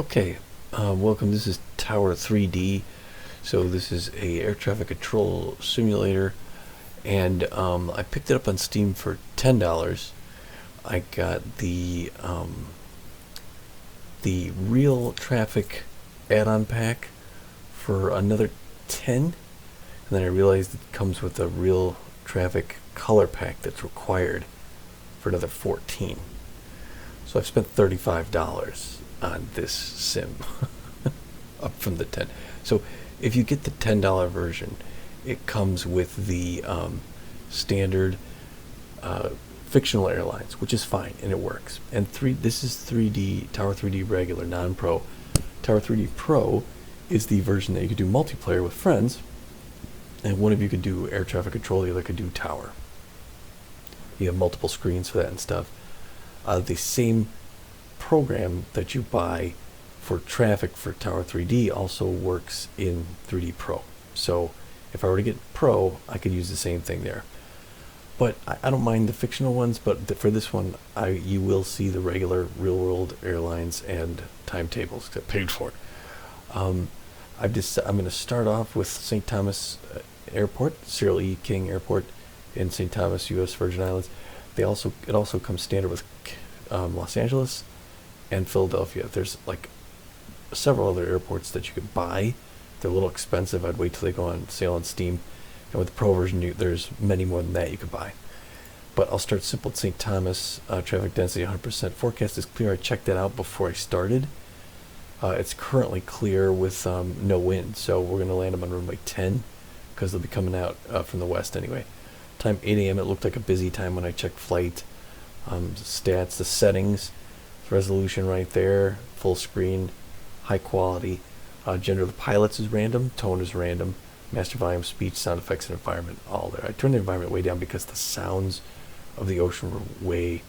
Okay, welcome. This is Tower 3D. So this is a air traffic control simulator, and I picked it up on Steam for $10. I got the real traffic add-on pack for another 10, and then I realized it comes with a real traffic color pack that's required for another 14. So I've spent $35 on this sim up from the 10. So if you get the $10 version, it comes with the standard fictional airlines, which is fine and it works. And this is 3D Tower 3D regular, non-pro. Tower 3D Pro is the version that you could do multiplayer with friends, and one of you could do air traffic control, the other could do tower. You have multiple screens for that and stuff. The same program that you buy for traffic for Tower 3D also works in 3D Pro. So if I were to get Pro, I could use the same thing there. But I don't mind the fictional ones, but for this one, you will see the regular real-world airlines and timetables that paid for it. I'm going to start off with St. Thomas Airport, Cyril E. King Airport in St. Thomas, U.S. Virgin Islands. It also comes standard with Los Angeles and Philadelphia. There's like several other airports that you could buy. They're a little expensive. I'd wait till they go on sale on Steam. And with the Pro version, there's many more than that you could buy. But I'll start simple at St. Thomas. Traffic density 100%. Forecast is clear. I checked that out before I started. It's currently clear with no wind, so we're going to land them on runway 10 because they'll be coming out from the west anyway. Time 8 a.m. It looked like a busy time when I checked flight. Stats, the settings, resolution right there, full screen, high quality. Gender of the pilots is random, tone is random, master volume, speech, sound effects, and environment all there. I turned the environment way down because the sounds of the ocean were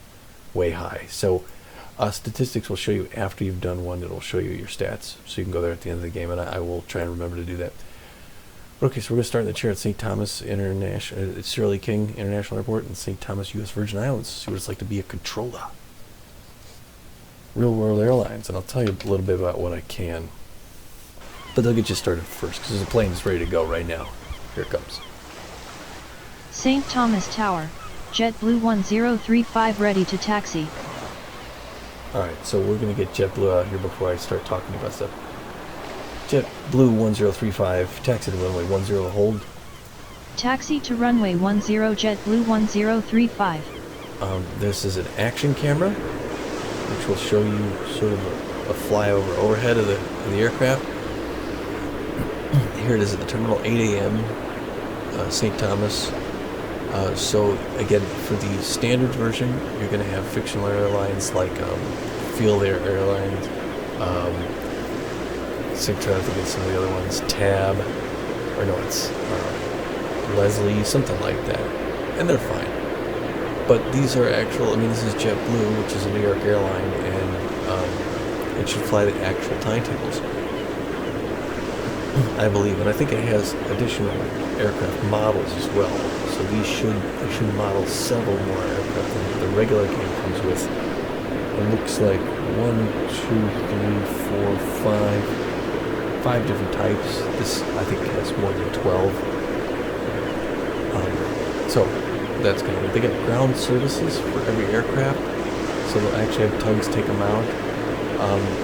way high. So statistics will show you after you've done one. It'll show you your stats, so you can go there at the end of the game, and I will try and remember to do that. Okay, so we're going to start in the chair at St. Thomas International, Cyril E. King International Airport in St. Thomas, U.S. Virgin Islands. See what it's like to be a controller. Real World Airlines, and I'll tell you a little bit about what I can. But they'll get you started first, because the plane is ready to go right now. Here it comes. St. Thomas Tower, JetBlue 1035 ready to taxi. Alright, so we're going to get JetBlue out here before I start talking about stuff. JetBlue 1035, taxi to runway 10, hold. Taxi to runway 10, JetBlue 1035. This is an action camera, which will show you sort of a flyover overhead of the aircraft. Here it is at the terminal, 8 a.m., St. Thomas. So again, for the standard version, you're going to have fictional airlines like Field Air Airlines, I'm trying to think of some of the other ones, Tab, or no, it's Leslie, something like that, and they're fine. But these are actual, this is JetBlue, which is a New York airline, and it should fly the actual timetables, I believe, and I think it has additional aircraft models as well, so they should model several more aircraft than the regular game comes with. It looks like 1, 2, 3, 4, 5 different types. This, I think, has more than 12. So that's kind of good. They got ground services for every aircraft, so they'll actually have tugs take them out.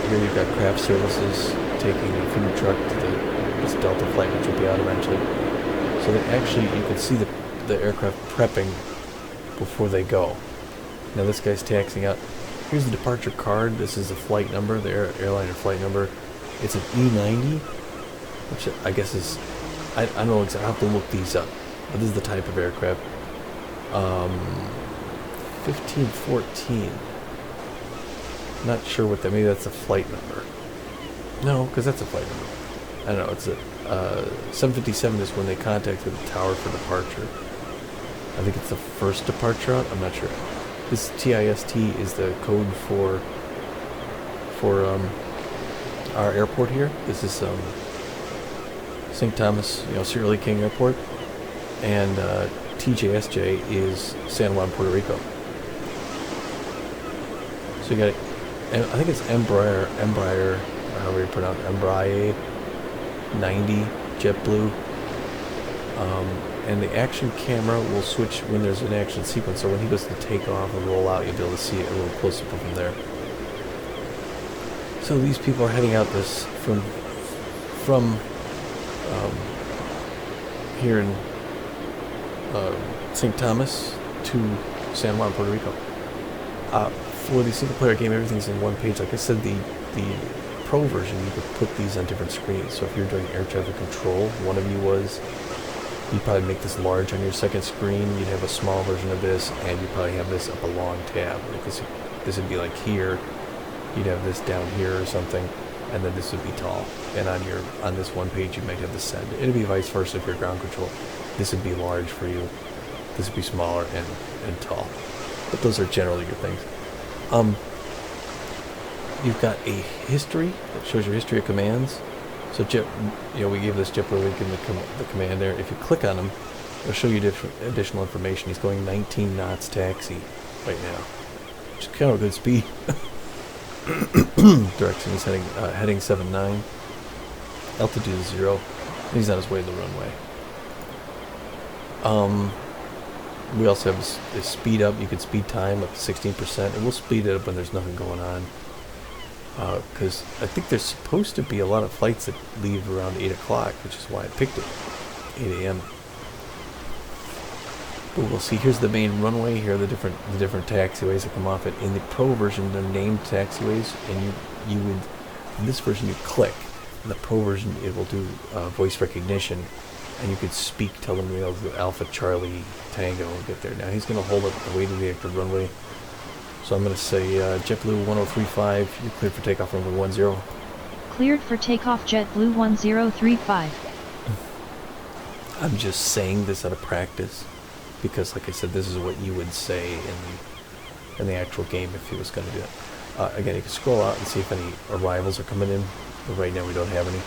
Here you've got craft services taking a food truck to this Delta flight, which will be out eventually. So that actually, you can see the aircraft prepping before they go. Now this guy's taxiing out. Here's the departure card. This is the flight number, the airliner flight number. It's an E90, which I guess is, I don't know exactly, I'll have to look these up. But this is the type of aircraft. 1514. Not sure what that, maybe that's a flight number. No, because that's a flight number. I don't know, it's a 757 is when they contacted the tower for departure. I think it's the first departure out, I'm not sure. This TIST is the code for our airport here. This is St. Thomas, Cyril E. King Airport, and TJSJ is San Juan, Puerto Rico. So you got, I think it's Embraer or however you pronounce it, Embraer 90 JetBlue. And the action camera will switch when there's an action sequence, so when he goes to take off and roll out, you'll be able to see it a little closer from there. So these people are heading out this from here in St. Thomas to San Juan, Puerto Rico. For the single player game, everything's in one page. Like I said, the pro version, you could put these on different screens. So if you're doing air traffic control, one of you was, you'd probably make this large on your second screen. You'd have a small version of this, and you'd probably have this up a long tab. Because this would be like here. You'd have this down here or something, and then this would be tall. And on this one page, you might have this send. It'd be vice versa if you're ground control. This would be large for you. This would be smaller and tall. But those are generally your things. You've got a history that shows your history of commands. So we gave this JetBlue link in the command there. If you click on him, it'll show you additional information. He's going 19 knots taxi right now, which is kind of a good speed. Direction is heading 79. Altitude is 0. He's on his way to the runway. We also have this speed up. You can speed time up to 16%, and we'll speed it up when there's nothing going on. Because I think there's supposed to be a lot of flights that leave around 8 o'clock, which is why I picked it, 8 a.m. But we'll see. Here's the main runway. Here are the different taxiways that come off it. In the pro version, they're named taxiways, and you would, in this version, you click. In the pro version, it will do voice recognition, and you could speak, tell them to do Alpha Charlie Tango and get there. Now he's going to hold up the way to the active runway. So I'm going to say JetBlue 1035, you're cleared for takeoff runway 10. Cleared for takeoff JetBlue 1035. I'm just saying this out of practice because, like I said, this is what you would say in the actual game if he was going to do it. Again, you can scroll out and see if any arrivals are coming in, but right now we don't have any.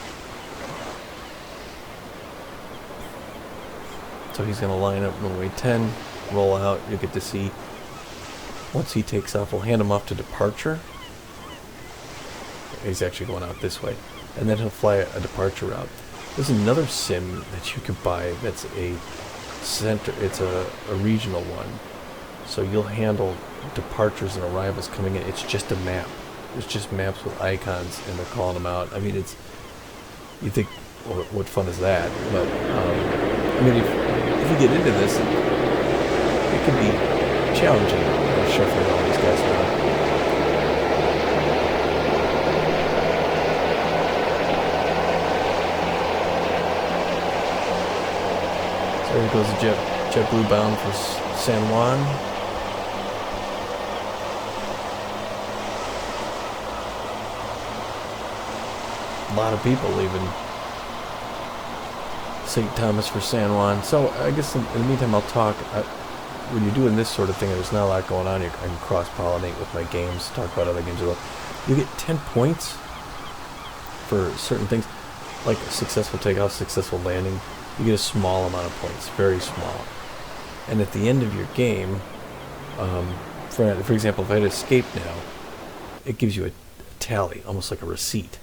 So he's going to line up runway 10, roll out, you'll get to see. Once he takes off, we'll hand him off to departure. He's actually going out this way. And then he'll fly a departure route. There's another sim that you can buy that's a regional one. So you'll handle departures and arrivals coming in. It's just a map. It's just maps with icons, and they're calling them out. I mean, you think, well, what fun is that? But, I mean, if you get into this, it can be challenging. Shuffling all these guys around. So here goes the JetBlue bound for San Juan. A lot of people leaving St. Thomas for San Juan. So I guess in the meantime I'll talk. When you're doing this sort of thing, there's not a lot going on. I can cross-pollinate with my games, talk about other games as well. You get 10 points for certain things, like a successful takeoff, successful landing. You get a small amount of points, very small. And at the end of your game, for example, if I had escaped now, it gives you a tally, almost like a receipt.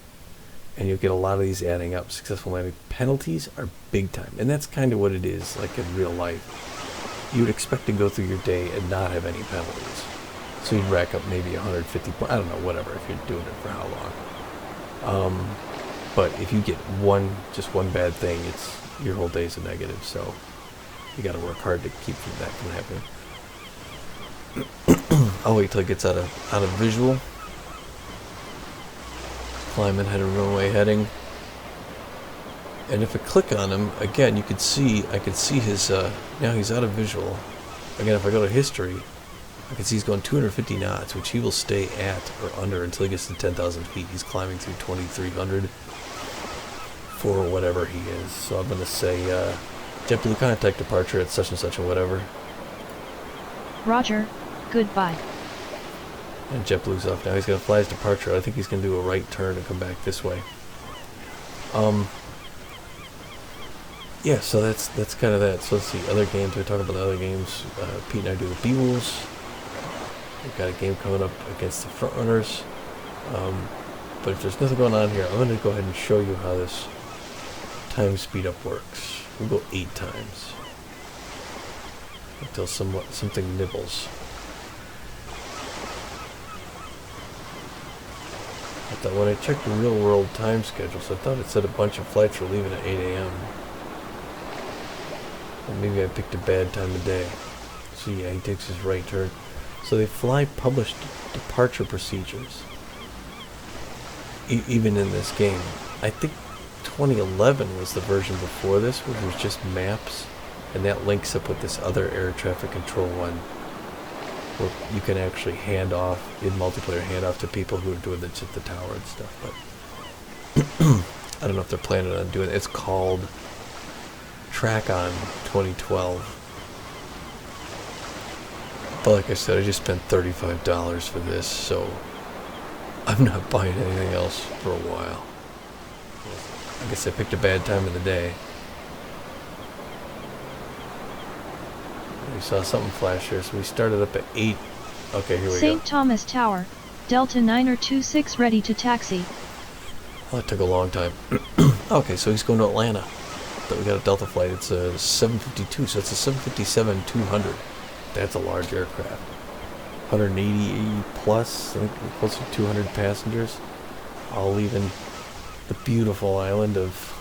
And you'll get a lot of these adding up. Successful landing penalties are big time. And that's kind of what it is, like in real life. You would expect to go through your day and not have any penalties. So you'd rack up maybe 150 points. I don't know, whatever, if you're doing it for how long. But if you get just one bad thing, your whole day's a negative. So you got to work hard to keep that from happening. I'll wait till it gets out of visual. Climbing, head of runway heading. And if I click on him, again, I could see his, now he's out of visual. Again, if I go to history, I can see he's going 250 knots, which he will stay at or under until he gets to 10,000 feet. He's climbing through 2,300 for whatever he is. So I'm going to say, JetBlue contact departure at such and such and whatever. Roger, goodbye. And JetBlue's off now. He's going to fly his departure. I think he's going to do a right turn and come back this way. Yeah, so that's kind of that. So let's see, other games. We talk about the other games. Pete and I do the B-Rules. We've got a game coming up against the Frontrunners. But if there's nothing going on here, I'm going to go ahead and show you how this time speed up works. We'll go 8 times until something nibbles. I thought when I checked the real world time schedules, I thought it said a bunch of flights were leaving at 8 a.m. Or maybe I picked a bad time of day. So yeah, he takes his right turn. So they fly published departure procedures. Even in this game. I think 2011 was the version before this, where there's just maps, and that links up with this other air traffic control one, where you can actually hand off, in multiplayer, hand off to people who are doing this at the tower and stuff. But I don't know if they're planning on doing it. It's called Track On 2012. But like I said, I just spent $35 for this, so I'm not buying anything else for a while. I guess I picked a bad time of the day. We saw something flash here, so we started up at 8. Okay, here we go. St. Thomas Tower, Delta 926 ready to taxi. Well, that took a long time. Okay, so he's going to Atlanta. But we got a Delta flight. It's a 752, so it's a 757-200. That's a large aircraft. 180 plus, I think close to 200 passengers, all leaving the beautiful island of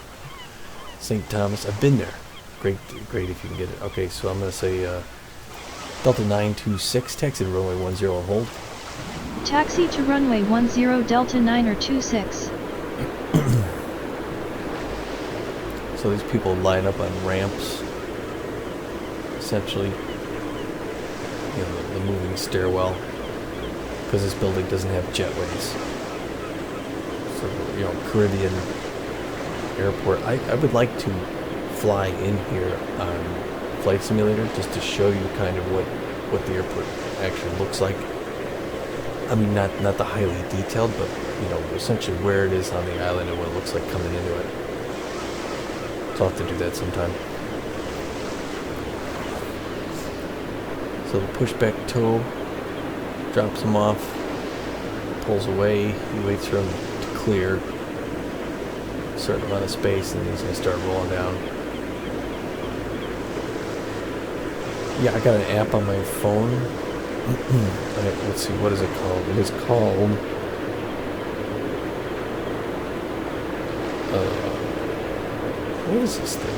St. Thomas. I've been there. Great if you can get it. Okay, so I'm going to say Delta 926, taxi to runway 10 and hold. Taxi to runway 10 Delta 926. So these people line up on ramps, essentially. You know, the moving stairwell, because this building doesn't have jetways. So, you know, Caribbean airport. I would like to fly in here on Flight Simulator just to show you kind of what the airport actually looks like. I mean, not the highly detailed, but, you know, essentially where it is on the island and what it looks like coming into it. So I'll have to do that sometime. So the pushback tow drops him off, pulls away, he waits for him to clear a certain amount of space, and then he's going to start rolling down. Yeah, I got an app on my phone. Let's see, what is it called? It is called what is this thing?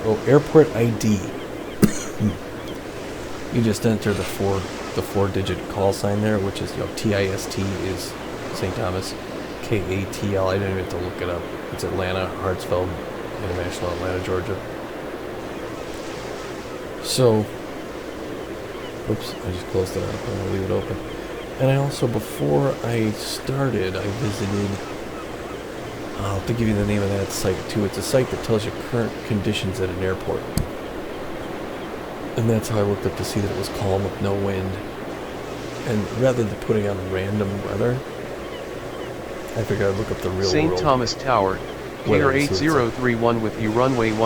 Oh, airport ID. You just enter the four-digit call sign there, which is, you know, TIST is St. Thomas, KATL. I didn't even have to look it up. It's Atlanta, Hartsfield International, Atlanta, Georgia. So, oops, I just closed it up. I'm gonna leave it open. And I also, before I started, I visited. I'll have to give you the name of that site too. It's a site that tells you current conditions at an airport. And that's how I looked up to see that it was calm with no wind. And rather than putting on random weather, I figured I'd look up the real St. world. St. Thomas Tower, Clear 8031 with you runway 10.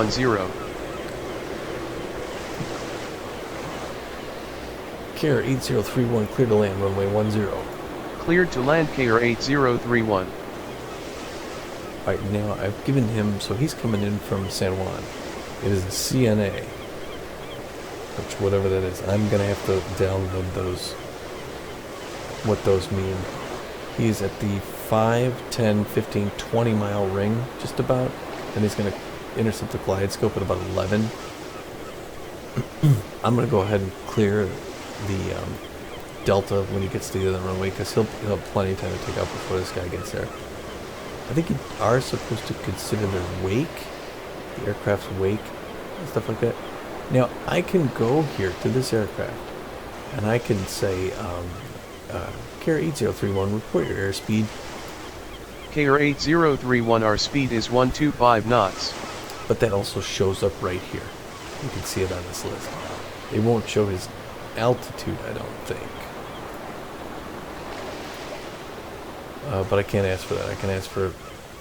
Care 8031, clear to land, runway 10. Cleared to land Care 8031. Alright, now I've given him, so he's coming in from San Juan. It is a CNA, which whatever that is. I'm going to have to download those, what those mean. He's at the 5, 10, 15, 20 mile ring, just about. And he's going to intercept the glide scope at about 11. I'm going to go ahead and clear the Delta when he gets to the other runway, because he'll have plenty of time to take off before this guy gets there. I think you are supposed to consider their wake, the aircraft's wake, and stuff like that. Now, I can go here to this aircraft, and I can say, Care 8031, report your airspeed. Care 8031, our speed is 125 knots. But that also shows up right here. You can see it on this list. It won't show his altitude, I don't think. But I can't ask for that. I can ask for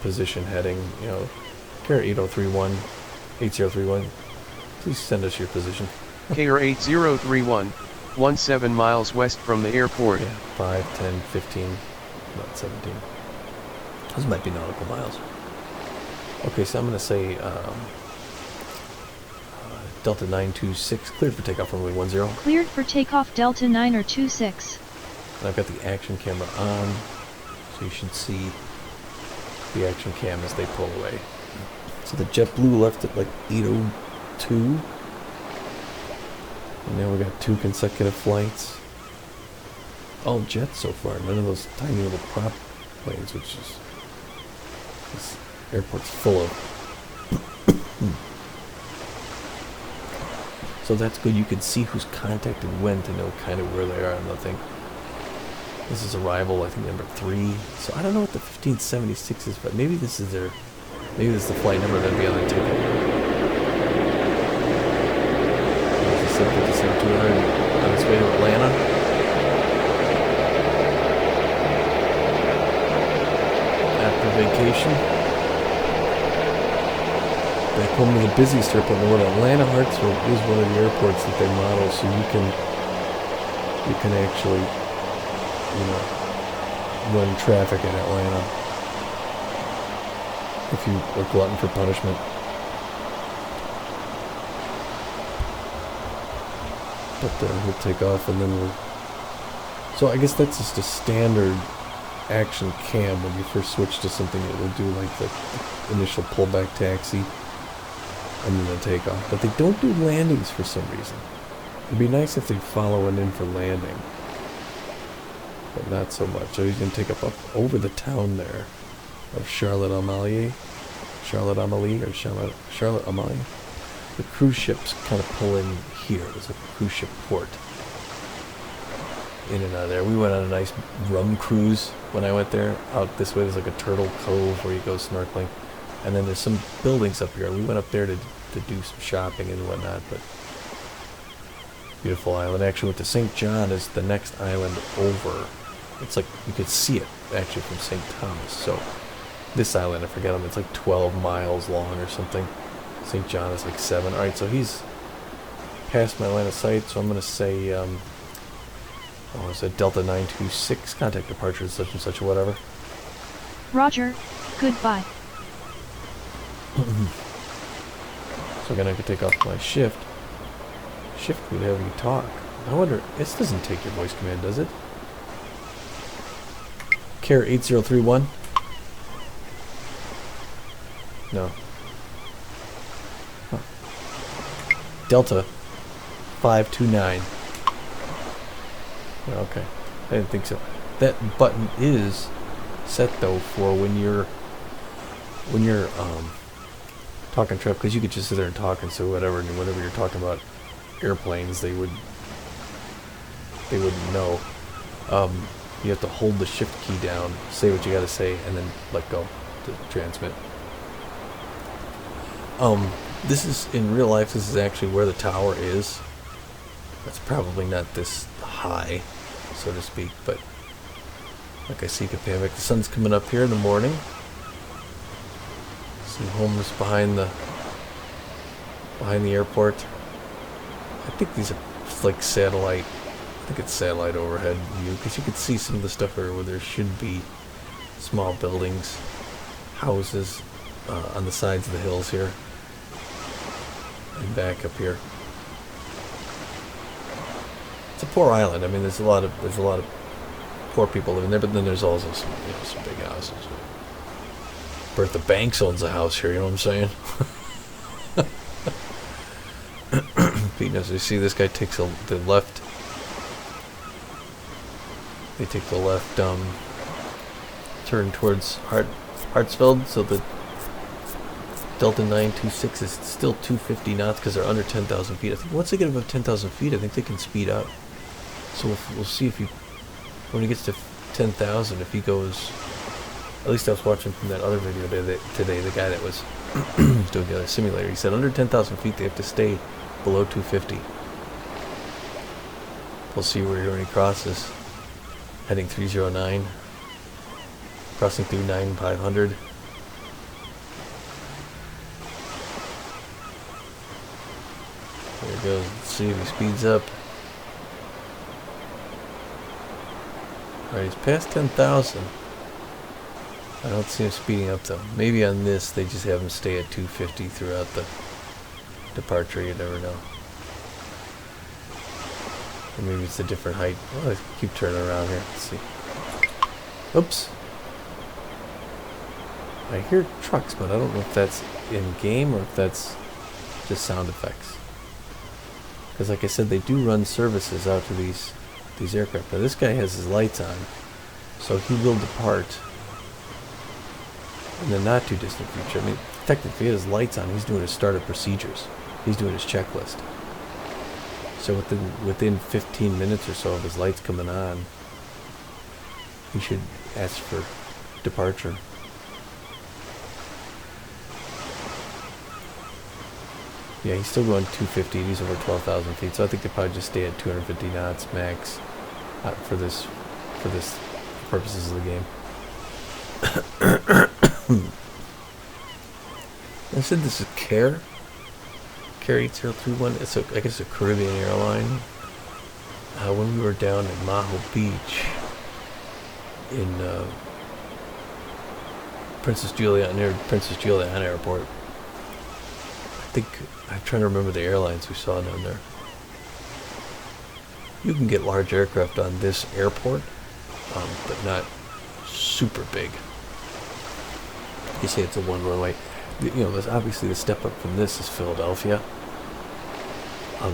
position heading, you know, Care 8031, please send us your position. Care 8031, 17 miles west from the airport. Yeah, 5, 10, 15, about 17. Those might be nautical miles. Okay, so I'm going to say Delta 926, cleared for takeoff runway 10. Cleared for takeoff Delta 926. And I've got the action camera on, so you should see the action cam as they pull away. So the JetBlue left at like 8:02. And now we got 2 consecutive flights. All jets so far, none of those tiny little prop planes, which is, this airport's full of. So that's good. You can see who's contacted when to know kind of where they are on the thing. This is arrival, I think, number 3. So I don't know what the 1576 is, but maybe this is their, maybe this is the flight number that'd be on the ticket. 757-200 on its way to Atlanta. After vacation. Back home to the busiest airport in the world. Atlanta Hartsfield is one of the airports that they model, so you can actually, you know, run traffic in Atlanta if you are glutton for punishment. But we'll take off and then we'll... So I guess that's just a standard action cam. When you first switch to something, it will do like the initial pullback taxi and then the takeoff. But they don't do landings for some reason. It'd be nice if they'd follow one in for landing. But not so much. So he's going to take up over the town there of Charlotte Amalie. Charlotte Amalie. The cruise ships kind of pull in here. There's a cruise ship port in and out of there. We went on a nice rum cruise when I went there. Out this way there's like a turtle cove where you go snorkeling. And then there's some buildings up here. We went up there to do some shopping and whatnot. But beautiful island. Actually went to St. John is the next island over. It's like you could see it actually from St. Thomas. So this island, I forget them, it's like 12 miles long or something. St. John is like 7. Alright, so he's past my line of sight, so I'm going to say, it's a Delta 926, contact departure such and such or whatever. Roger, goodbye. So again, I could take off my shift. Shift would have you talk. I wonder, this doesn't take your voice command, does it? Care 8031? No. Huh. Delta 529. Okay, I didn't think so. That button is set though for when you're talking traffic, because you could just sit there and talk and say whatever, and whenever you're talking about airplanes, they wouldn't know. You have to hold the shift key down, say what you got to say, and then let go to transmit. This is, in real life, this is actually where the tower is. It's probably not this high, so to speak, but like I see Kapamik, the sun's coming up here in the morning. Some homes behind the airport. I think these are like satellite. I think it's satellite overhead view, because you can see some of the stuff where there should be small buildings, houses on the sides of the hills here, and back up here. It's a poor island. I mean, there's a lot of poor people living there, but then there's also some big houses. Bertha Banks owns a house here. You know what I'm saying? Pete knows. You see, this guy takes the left. They take the left turn towards Hartsfield, so the Delta 926 is still 250 knots because they're under 10,000 feet. I think once they get above 10,000 feet, I think they can speed up. So we'll see if when he gets to 10,000, if he goes. At least I was watching from that other video today. The guy that was doing the other simulator, he said under 10,000 feet they have to stay below 250. We'll see where he crosses. Heading 309, crossing through 9500. There he goes. Let's see if he speeds up. Alright, he's past 10,000. I don't see him speeding up though. Maybe on this they just have him stay at 250 throughout the departure, you never know. Or maybe it's a different height. Oh, I keep turning around here. Let's see. Oops. I hear trucks, but I don't know if that's in game or if that's just sound effects. Because like I said, they do run services out to these aircraft. Now this guy has his lights on, so he will depart in the not too distant future. I mean, technically he has lights on, he's doing his startup procedures. He's doing his checklist. So within 15 minutes or so of his lights coming on, he should ask for departure. Yeah, he's still going 250. He's over 12,000 feet, so I think they probably just stay at 250 knots max for this purposes of the game. I said this is Care 8031. It's I guess a Caribbean airline. When we were down at Maho Beach in Princess Juliana Airport. I'm trying to remember the airlines we saw down there. You can get large aircraft on this airport, but not super big. You say it's a one runway. You know, there's obviously the step up from this is Philadelphia.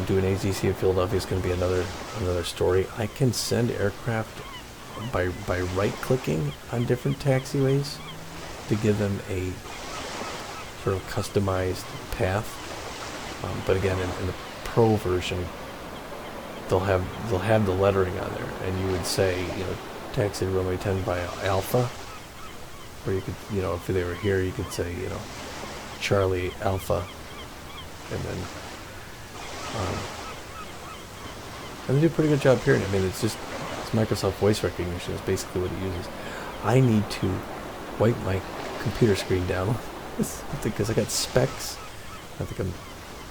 Doing AZC of Philadelphia is going to be another story. I can send aircraft by right-clicking on different taxiways to give them a sort of customized path. But again, in the Pro version, they'll have the lettering on there, and you would say, taxi runway 10 by Alpha, or you could, if they were here, you could say, Charlie Alpha, and then, and they do a pretty good job here. I mean, it's Microsoft voice recognition is basically what it uses. I need to wipe my computer screen down because I got specs. I think I'm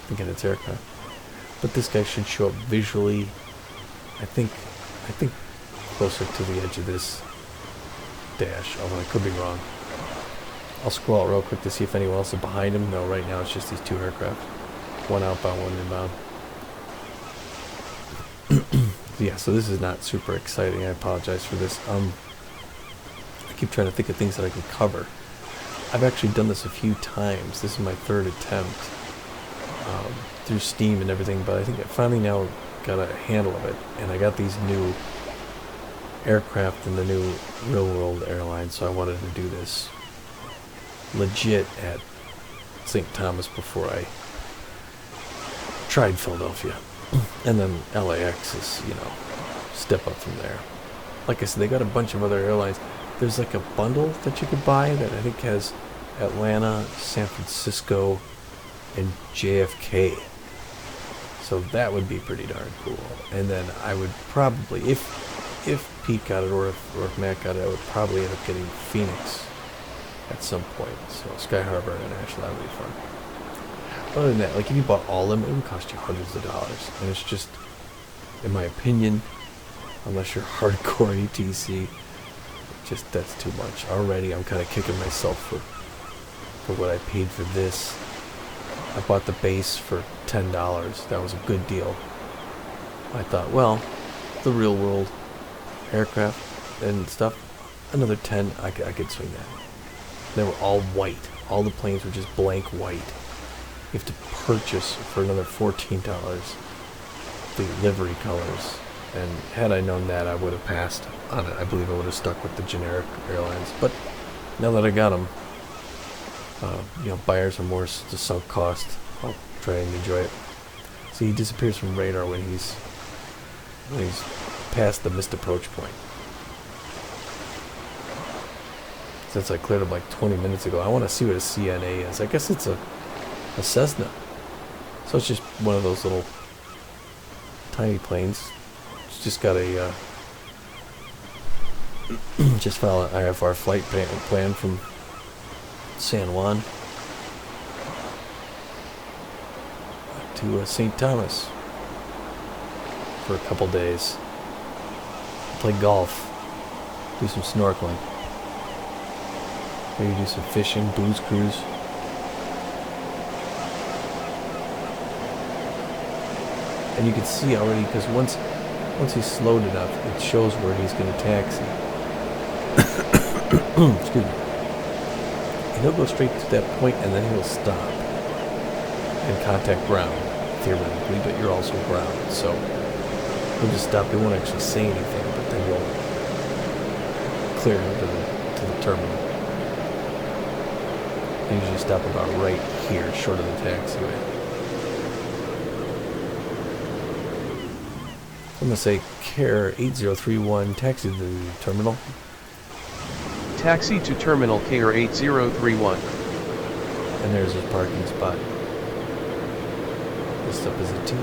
thinking it's aircraft, but this guy should show up visually. I think closer to the edge of this dash, although I could be wrong. I'll scroll out real quick to see if anyone else is behind him. No, right now it's just these two aircraft, one outbound, one inbound. Yeah, so this is not super exciting. I apologize for this. I keep trying to think of things that I can cover. I've actually done this a few times. This is my third attempt through Steam and everything, but I think I finally now got a handle of it, and I got these new aircraft in the new Real World Airlines, so I wanted to do this legit at St. Thomas before I tried Philadelphia. And then LAX is, step up from there. Like I said, they got a bunch of other airlines. There's like a bundle that you could buy that I think has Atlanta, San Francisco, and JFK. So that would be pretty darn cool. And then I would probably, if Pete got it or if Matt got it, I would probably end up getting Phoenix at some point. So Sky Harbor International, that would be fun. Other than that, like if you bought all of them, it would cost you hundreds of dollars. And it's just, in my opinion, unless you're hardcore ATC, just that's too much. Already I'm kind of kicking myself for what I paid for this. I bought the base for $10. That was a good deal. I thought, well, the Real World aircraft and stuff, another 10, I could swing that. They were all white. All the planes were just blank white. You have to purchase for another $14 the livery colors. And had I known that, I would have passed on it. I believe I would have stuck with the generic airlines. But now that I got them, buyer's remorse, it's a sunk cost. I'll try and enjoy it. See, he disappears from radar when he's past the missed approach point. Since I cleared him like 20 minutes ago, I want to see what a CNA is. I guess it's a Cessna. So it's just one of those little tiny planes. It's just got a just filed an IFR flight plan from San Juan to St. Thomas for a couple days. Play golf. do some snorkeling. Maybe do some fishing, booze cruise. And you can see already, because once he's slowed enough, it shows where he's going to taxi. Excuse me. And he'll go straight to that point, and then he'll stop and contact ground, theoretically, but you're also ground. So he'll just stop. He won't actually say anything, but then you'll clear him to the terminal. They usually stop about right here, short of the taxiway. I'm going to say Care 8031, taxi to the terminal. Taxi to terminal Care 8031. And there's his parking spot. This up is a T.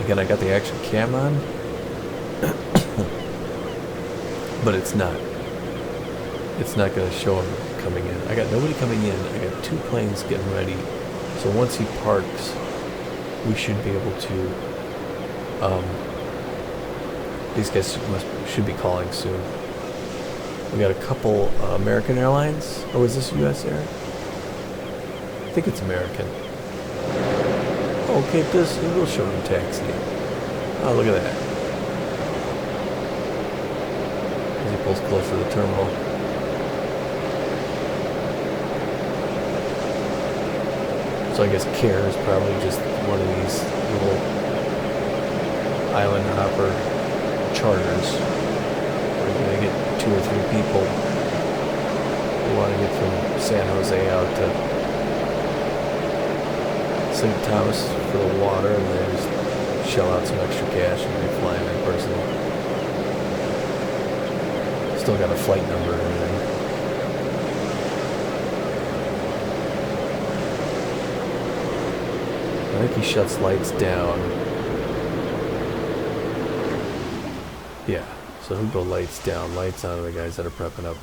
Again, I got the action cam on. But it's not. It's not going to show him coming in. I got nobody coming in. I got 2 planes getting ready. So once he parks, we should be able to, these guys should be calling soon. We got a couple American Airlines, or was this US Air? I think it's American. Oh, okay, this will show him taxiing. Oh, look at that. As he pulls close to the terminal. So I guess Care is probably just one of these little island hopper charters where you're going to get 2 or 3 people who want to get from San Jose out to St. Thomas for the water, and they just shell out some extra cash and they fly in person. Still got a flight number and everything. I think he shuts lights down. Yeah, so he'll go lights down, lights on to the guys that are prepping up.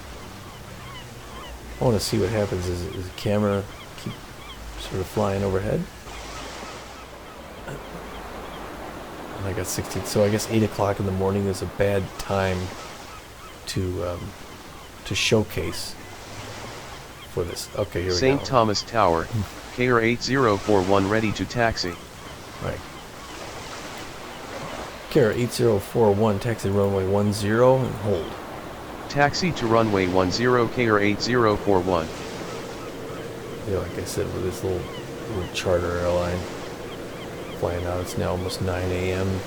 I want to see what happens. Is the camera keep sort of flying overhead? And I got 16, so I guess 8 o'clock in the morning is a bad time to showcase for this. Okay, here we go. St. Thomas Tower. Care 8041 ready to taxi. Right. Care 8041, taxi runway 10 and hold. Taxi to runway 10 Care 8041. Yeah, like I said, with this little charter airline flying out, it's now almost 9 a.m.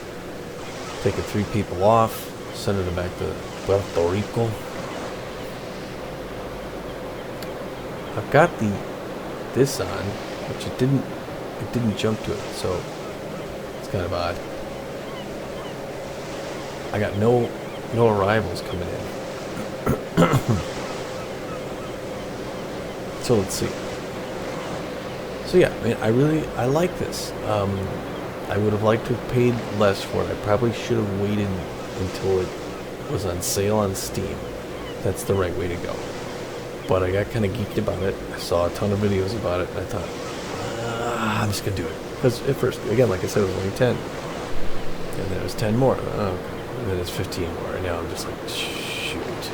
Taking 3 people off, sending them back to Puerto Rico. I've got this on, which it didn't jump to it, so it's kind of odd. I got no arrivals coming in. So let's see. So yeah, I mean, I like this. I would have liked to have paid less for it. I probably should have waited until it was on sale on Steam. That's the right way to go. But I got kind of geeked about it. I saw a ton of videos about it, and I thought, I'm just going to do it. Because at first, again, like I said, it was only 10. And then it was 10 more. And then it's 15 more. And now I'm just like, shoot.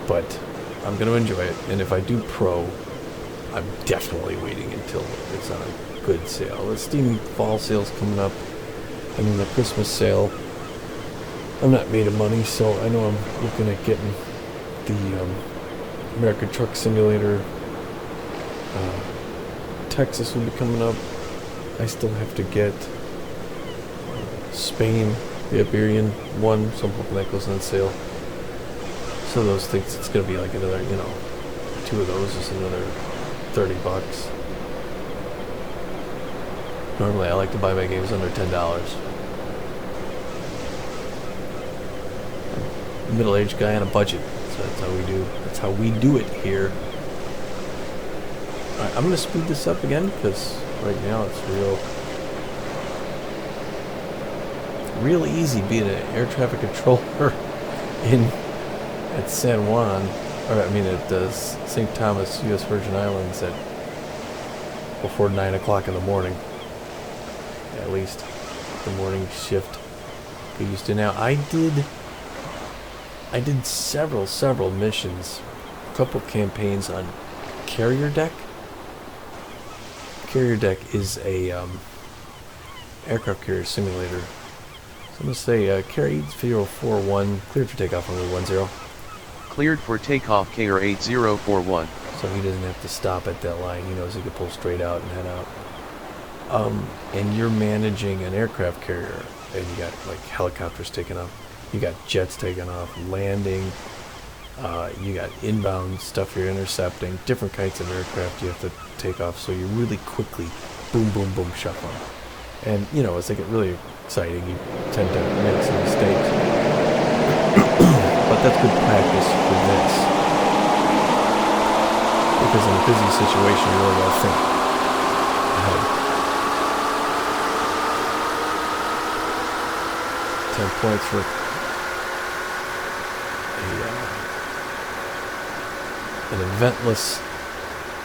But I'm going to enjoy it. And if I do Pro, I'm definitely waiting until it's on a good sale. The Steam fall sale's coming up. And then the Christmas sale. I'm not made of money, so I know I'm looking at getting the American Truck Simulator. Texas will be coming up. I still have to get Spain, the Iberian one, so I'm hoping that goes on sale. So those things, it's going to be like another, 2 of those is another $30. Normally I like to buy my games under $10. Middle-aged guy on a budget. So that's how we do it here. Alright, I'm going to speed this up again because right now it's real easy being an air traffic controller at San Juan, or I mean at St. Thomas, U.S. Virgin Islands at before 9 o'clock in the morning. At least the morning shift get used to. Now, I did several missions, a couple campaigns on Carrier Deck. Carrier Deck is a aircraft carrier simulator. So I'm going to say Carrier 8041, cleared for takeoff on 10. Cleared for takeoff KR 8041. So he doesn't have to stop at that line. He knows he can pull straight out and head out. And you're managing an aircraft carrier, and you got like helicopters taking off, you got jets taking off, landing, you got inbound stuff you're intercepting, different kinds of aircraft you have to take off, so you really quickly boom, boom, boom, shuffle. And, you know, as they get really exciting, you tend to make some mistakes. But that's good practice for this. Because in a busy situation, you really got to think ahead. 10 points for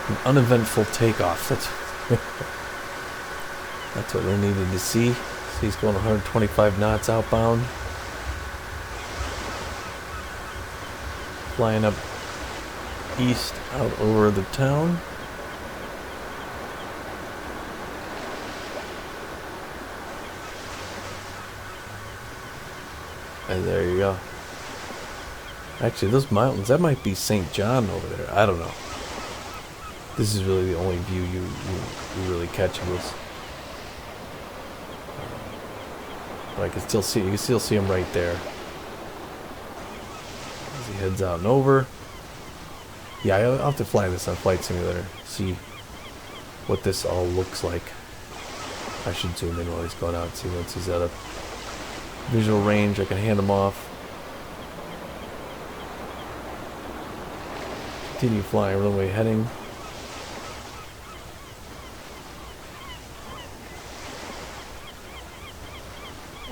an uneventful takeoff. That's what we needed to see. He's going 125 knots outbound. Flying up east out over the town. And there you go. Actually, those mountains, that might be St. John over there. I don't know. This is really the only view you really catch of this. But I can still see, you can still see him right there. As he heads out and over. Yeah, I'll have to fly this on Flight Simulator. See what this all looks like. I should zoom in while he's going out and see once he's at a visual range. I can hand him off. Continue flying, runway heading.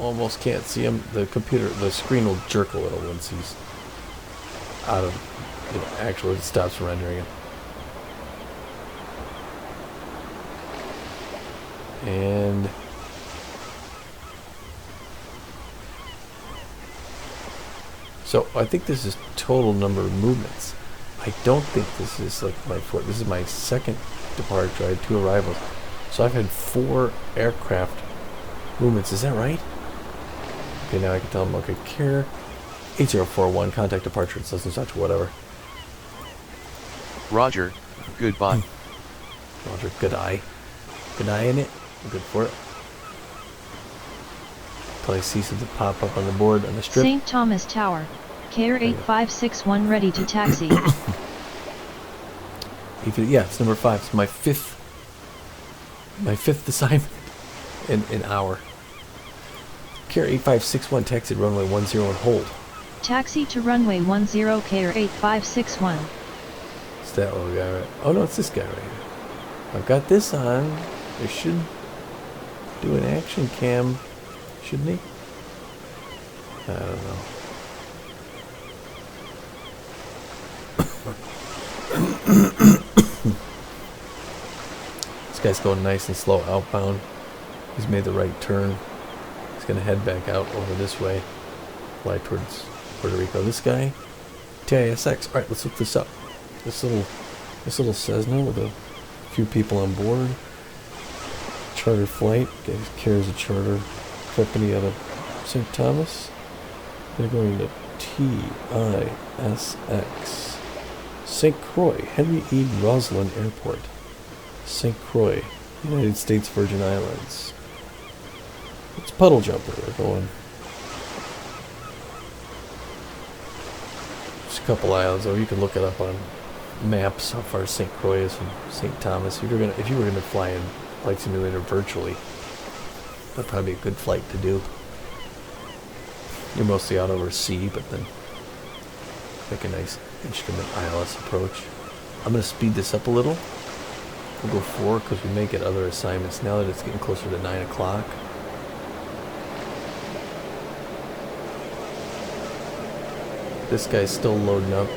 Almost can't see him. The screen will jerk a little once he's out of, actually it stops rendering it. And so I think this is total number of movements. I don't think this is like my fourth. This is my second departure. I had 2 arrivals. So I've had 4 aircraft movements. Is that right? Okay, now I can tell them, okay, Care 8041, contact departure, such and such, whatever. Roger, goodbye. Roger, good eye. Good eye in it. I'm good for it. Until I see something pop up on the board on the strip. St. Thomas Tower, KR 8561 ready to taxi. Yeah, it's number 5. It's my fifth assignment in an hour. KR 8561, taxi to runway 10 and hold. Taxi to runway 10, KR 8561. It's that little guy, right? Oh no, it's this guy right here. I've got this on. It should do an action cam, shouldn't he? I don't know. This guy's going nice and slow outbound. He's made the right turn. He's going to head back out over this way. Fly towards Puerto Rico. This guy, TISX. Alright, let's look this up. This little Cessna with a few people on board. Charter flight. Guy carries a charter company out of St. Thomas. They're going to TISX. St. Croix, Henry E. Roslin Airport. St. Croix, United States Virgin Islands. It's Puddle Jumper they're going. Just a couple islands, though. You can look it up on maps how far St. Croix is from St. Thomas. If you were gonna fly in Flight Simulator virtually, that'd probably be a good flight to do. You're mostly out over sea, but then make a nice instrument ILS approach. I'm going to speed this up a little. We'll go 4 because we may get other assignments now that it's getting closer to 9 o'clock. This guy's still loading up.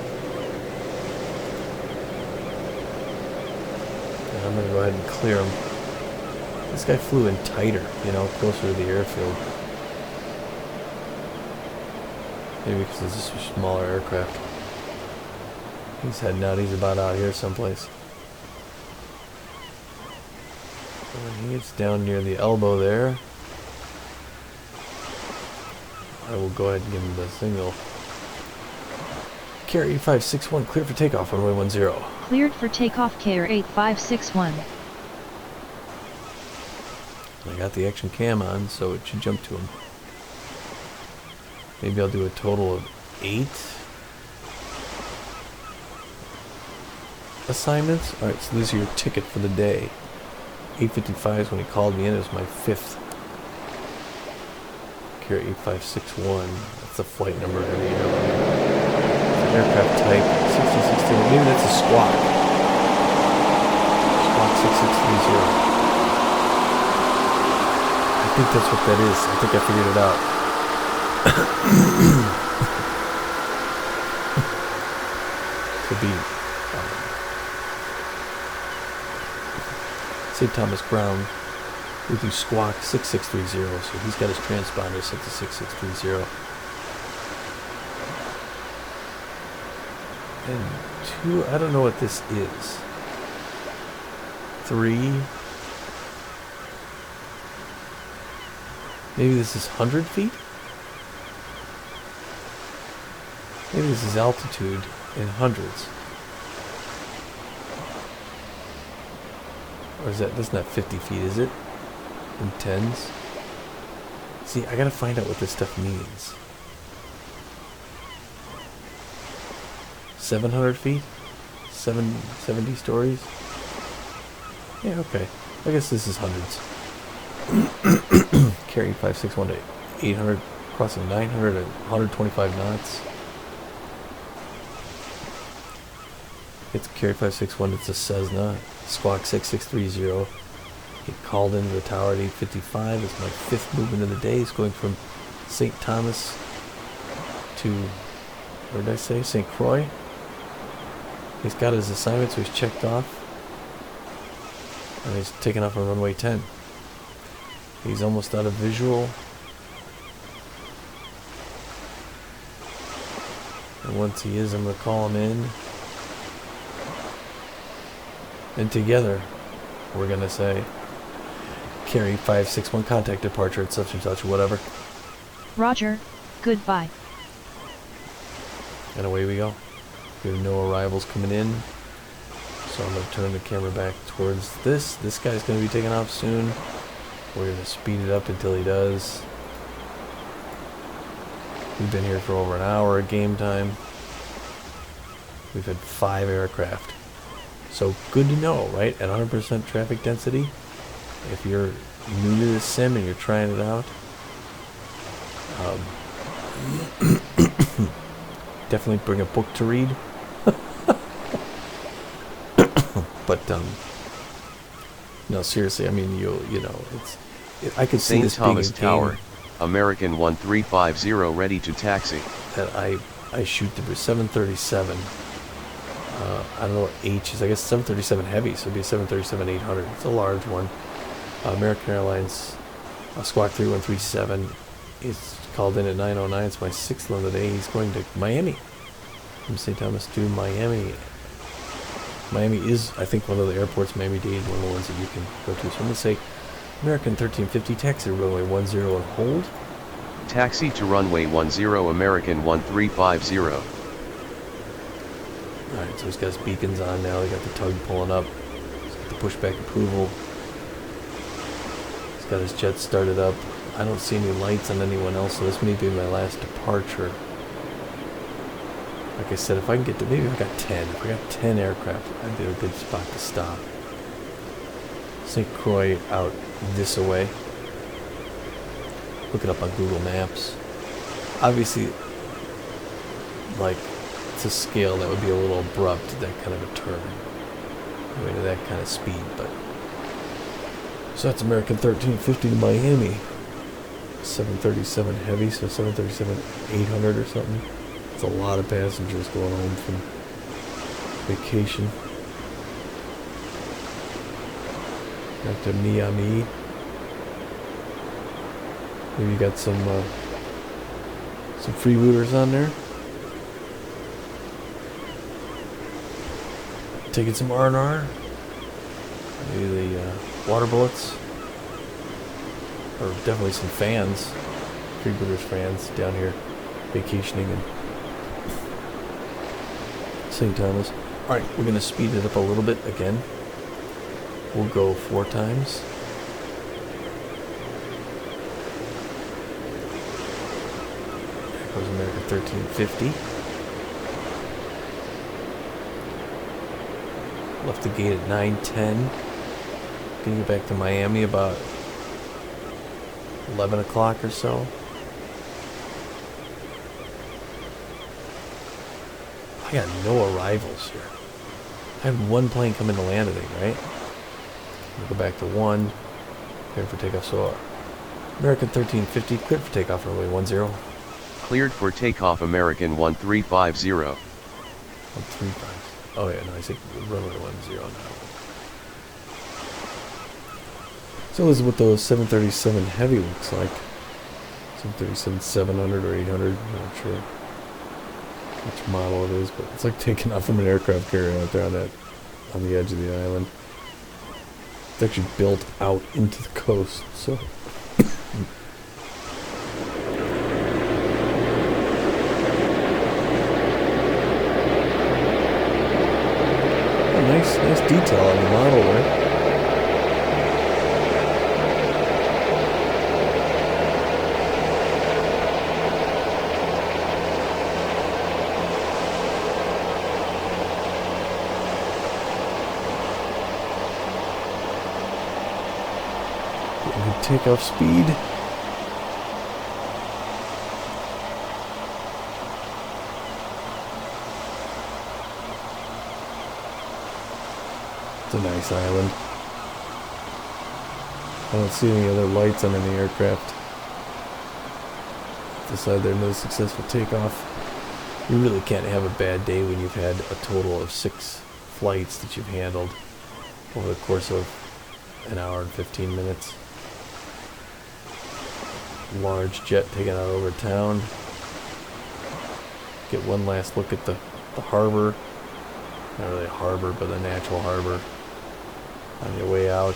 And I'm going to go ahead and clear him. This guy flew in tighter, closer to the airfield. Maybe because it's just a smaller aircraft. He's heading out. He's about out here someplace. When he gets down near the elbow there, I will go ahead and give him the signal. Carrier 8561, clear for takeoff, runway 10. Cleared for takeoff, Carrier 8561. I got the action cam on, so it should jump to him. Maybe I'll do a total of 8 assignments. Alright, so this is your ticket for the day. 8:55 is when he called me in. It was my 5th. Carrier 8561. That's the flight number of the airline. Aircraft type 6016. Maybe that's a squawk. Squawk 6630. I think that's what that is. I think I figured it out. Could be St. Thomas Ground. We do squawk 6630, so he's got his transponder set to 6630. And 2, I don't know what this is. 3, maybe this is 100 feet? Maybe this is altitude in hundreds. Or is that's not 50 feet, is it? In tens? See, I gotta find out what this stuff means. 700 feet? 70 stories? Yeah, okay. I guess this is hundreds. Carry 561 to 800, crossing 900 at 125 knots. It's Carry 561, it's a Cessna, squawk 6630. He called into the tower at 8:55. It's my 5th movement of the day. He's going from St. Thomas to, where did I say? St. Croix. He's got his assignment, so he's checked off. And he's taking off on runway 10. He's almost out of visual. And once he is, I'm going to call him in. And together, we're going to say, Carry 561, contact departure at such and such, whatever. Roger, goodbye. And away we go. We have no arrivals coming in. So I'm going to turn the camera back towards this. This guy's going to be taking off soon. We're going to speed it up until he does. We've been here for over an hour at game time. We've had 5 aircraft. So good to know, right? At 100% traffic density, if you're new to this sim and you're trying it out, definitely bring a book to read. But no, seriously, I mean, you know, I could see St. this Thomas being a Tower, game American 1350 ready to taxi. that I shoot the 737. I don't know what H is. I guess 737 heavy, so it'd be a 737-800. It's a large one. American Airlines Squawk 3137 is called in at 9:09. It's my 6th one of the day. He's going to Miami. From St. Thomas to Miami. Miami is, I think, one of the airports, Miami-Dade, one of the ones that you can go to. So I'm going to say American 1350, taxi to runway 10 and hold. Taxi to runway 10, American 1350. Alright, so he's got his beacons on now. He got the tug pulling up. He's got the pushback approval. He's got his jet started up. I don't see any lights on anyone else, so this may be my last departure. Like I said, if I can get to, maybe if I got 10. If I got 10 aircraft, I'd be a good spot to stop. St. Croix out this way. Look it up on Google Maps. Obviously, like, to scale, that would be a little abrupt, that kind of a turn. I mean, at that kind of speed, but... So that's American 1350 to Miami. 737 heavy, so 737-800 or something. It's a lot of passengers going home from vacation. Back to Miami. Maybe you got some Some freebooters on there. Taking some R&R. Maybe the water bullets. Or definitely some fans. Freebooters fans down here vacationing in St. Thomas. Alright, we're going to speed it up a little bit again. We'll go 4 times. There goes America 1350. Left the gate at 9:10. Gonna get back to Miami about 11 o'clock or so. I got no arrivals here. I had one plane come in to land today, right? We'll go back to 1. Cleared for takeoff. So American 1350, cleared for takeoff, runway 10. Cleared for takeoff American 1350. 135. Oh yeah, no, I think runway 10 now. So this is what those 737 Heavy looks like. 737-700 or 800, I'm not sure which model it is, but it's like taking off from an aircraft carrier out there on the edge of the island. It's actually built out into the coast, so nice detail on the model there. Takeoff speed. It's a nice island. I don't see any other lights on any aircraft. Decide they're no successful takeoff. You really can't have a bad day when you've had a total of 6 flights that you've handled over the course of an hour and 15 minutes. Large jet taking out over town. Get one last look at the harbor. Not really a harbor, but a natural harbor on your way out.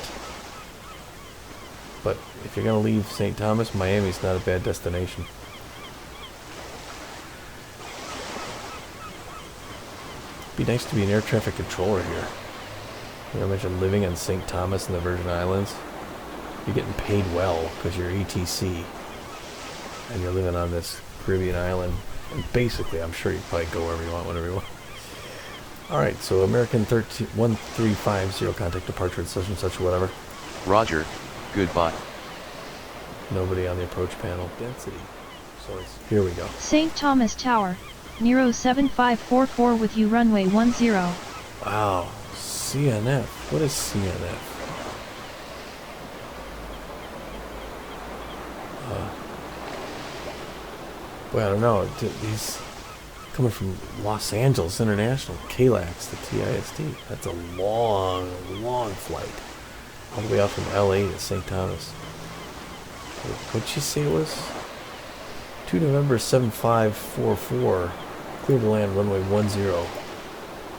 But if you're going to leave St. Thomas, Miami's not a bad destination. It'd be nice to be an air traffic controller here. You know, imagine living in St. Thomas and the Virgin Islands. You're getting paid well because you're ETC. And you're living on this Caribbean island. And basically, I'm sure you probably go wherever you want, whenever you want. Alright, so American 1350, contact departure at such and such, whatever. Roger, goodbye. Nobody on the approach panel. Density. So here we go. St. Thomas Tower, Nero 7544 with you runway 10. Wow. CNF. What is CNF? Boy, I don't know. These coming from Los Angeles International, KLAX, the TIST. That's a long, long flight. All the way out from LA to St. Thomas. What'd she say it was? 2 November 7544. Clear to land runway 10.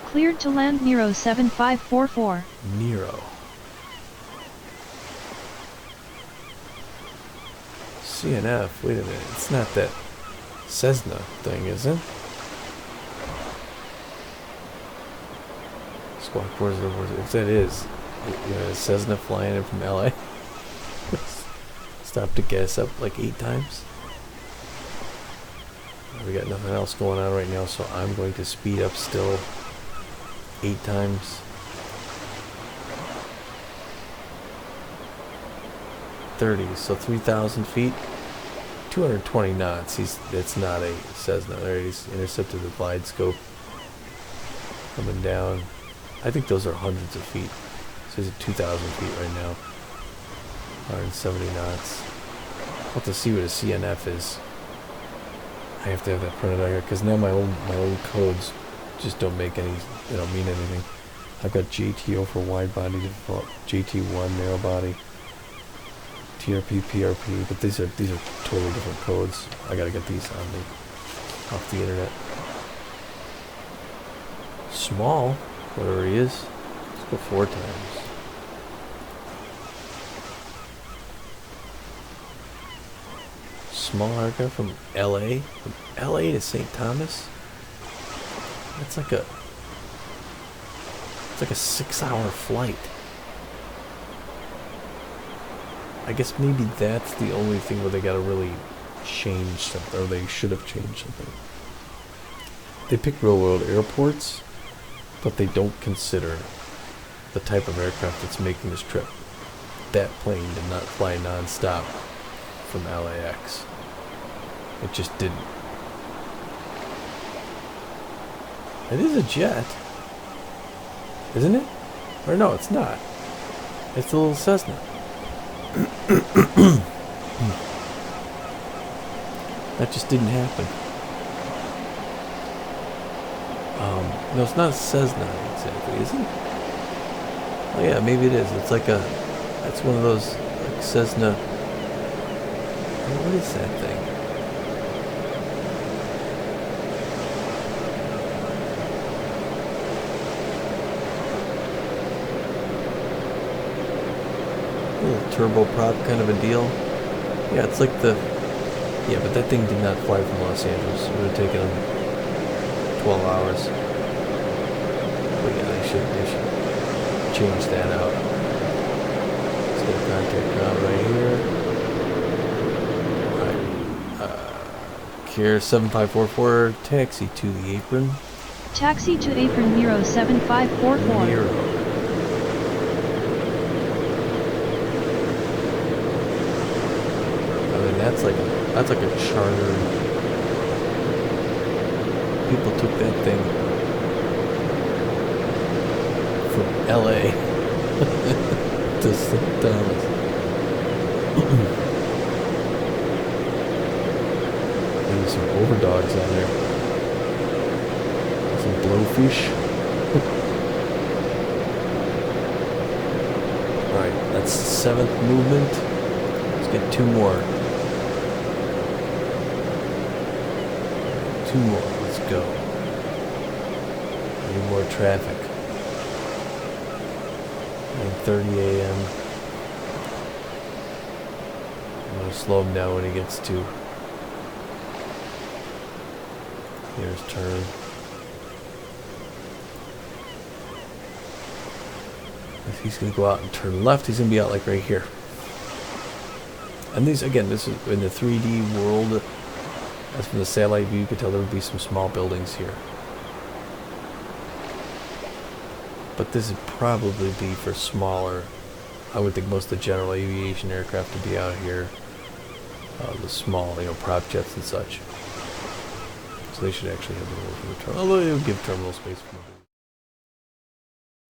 Cleared to land Nero 7544. Nero. CNF, wait a minute. It's not that Cessna thing, is it? Squawk 404. If that is, you know, Cessna flying in from LA. Stop to gas up like 8 times. We got nothing else going on right now, so I'm going to speed up still 8 times. 30, so 3,000 feet. 220 knots. It's not a Cessna. There, he's intercepted the glide scope. Coming down. I think those are hundreds of feet. So he's at 2,000 feet right now. 170 knots. I'll have to see what a CNF is. I have to have that printed out here because now my old codes just don't make any. They don't mean anything. I've got JTO for wide body default, JT1 narrow body, PRP, but these are totally different codes. I gotta get these off the internet. Small, whatever he is. Let's go 4 times. Small aircraft from LA? From LA to St. Thomas? It's like a 6-hour flight. I guess maybe that's the only thing where they gotta really change something, or they should have changed something. They pick real world airports, but they don't consider the type of aircraft that's making this trip. That plane did not fly non-stop from LAX. It just didn't. It is a jet, isn't it? Or no, it's not. It's a little Cessna. That just didn't happen. No, it's not a Cessna exactly, is it? Oh yeah, maybe it is. It's like that's one of those like Cessna. What is that thing? A little turboprop kind of a deal. Yeah, it's like yeah, but that thing did not fly from Los Angeles. It would have taken them 12 hours. But yeah, they should change that out. Let's get a contact route right here. Alright. Care 7544, taxi to the apron. Taxi to apron Nero 7544. Nero. That's like a charter. People took that thing from LA to St. Thomas. Maybe some overdogs on there. Some blowfish. Alright, that's the 7th movement. Let's get 2 more. 2 more, let's go. Need more traffic. 9:30 a.m. I'm gonna slow him down when he gets to. Here's turn. If he's gonna go out and turn left, he's gonna be out like right here. And these, again, this is in the 3D world. As from the satellite view, you could tell there would be some small buildings here. But this would probably be for smaller. I would think most of the general aviation aircraft would be out here. The small, prop jets and such. So they should actually have a little bit of terminal. Although they would give terminal space for